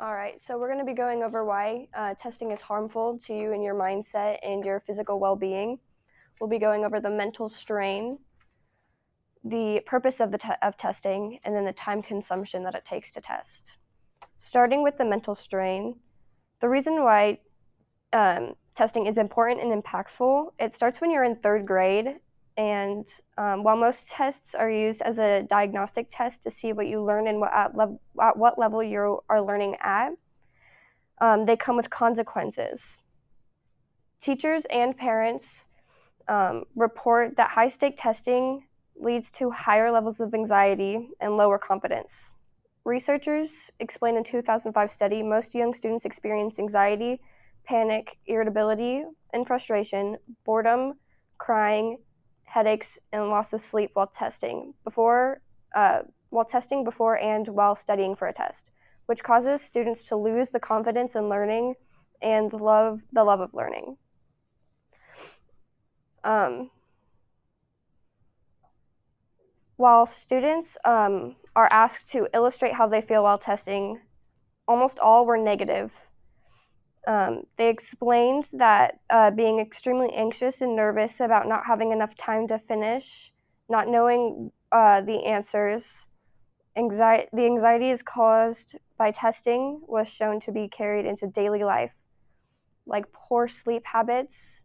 All right, so we're going to be going over why testing is harmful to you and your mindset and your physical well-being. We'll be going over the mental strain, the purpose of testing, and then the time consumption that it takes to test. Starting with the mental strain, the reason why testing is important and impactful, it starts when you're in third grade. And while most tests are used as a diagnostic test to see what you learn and at what level you are learning at, they come with consequences. Teachers and parents report that high-stake testing leads to higher levels of anxiety and lower confidence. Researchers explained in a 2005 study most young students experience anxiety, panic, irritability, and frustration, boredom, crying, headaches, and loss of sleep while testing before and while studying for a test, which causes students to lose the confidence in learning and the love of learning. While students are asked to illustrate how they feel while testing, almost all were negative. They explained that being extremely anxious and nervous about not having enough time to finish, not knowing the answers, the anxiety is caused by testing was shown to be carried into daily life, like poor sleep habits,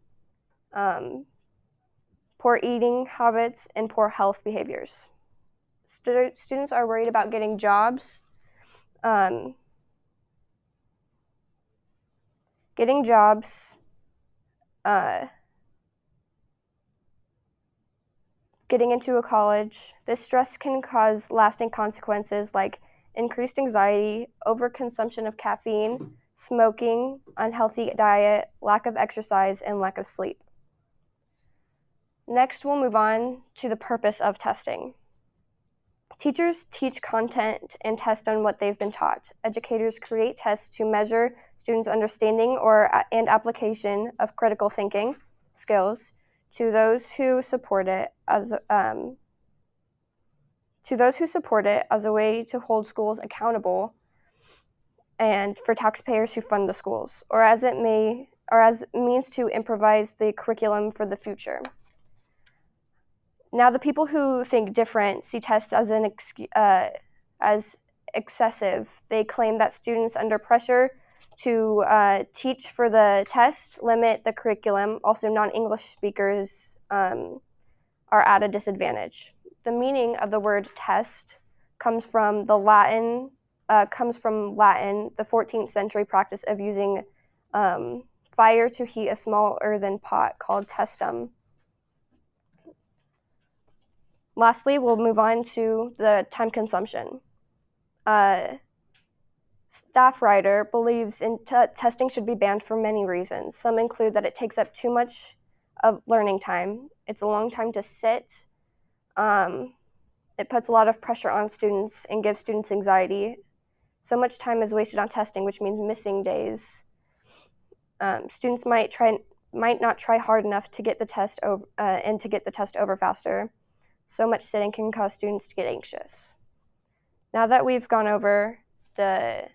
poor eating habits, and poor health behaviors. Students are worried about getting jobs, getting into a college. This stress can cause lasting consequences like increased anxiety, overconsumption of caffeine, smoking, unhealthy diet, lack of exercise, and lack of sleep. Next, we'll move on to the purpose of testing. Teachers teach content and test on what they've been taught. Educators create tests to measure students' understanding and application of critical thinking skills. To those who support it as a way to hold schools accountable, and for taxpayers who fund the schools, or as means to improvise the curriculum for the future. Now, the people who think different see tests as excessive. They claim that students under pressure to teach for the test limit the curriculum. Also, non-English speakers are at a disadvantage. The meaning of the word test comes from Latin, the 14th century practice of using fire to heat a small earthen pot called testum. Lastly, we'll move on to the time consumption. Staff writer believes testing should be banned for many reasons. Some include that it takes up too much of learning time. It's a long time to sit. It puts a lot of pressure on students and gives students anxiety. So much time is wasted on testing, which means missing days. Students might not try hard enough to get the test over faster. So much sitting can cause students to get anxious. Now that we've gone over the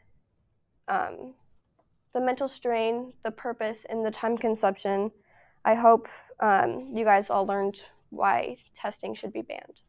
mental strain, the purpose, and the time consumption, I hope you guys all learned why testing should be banned.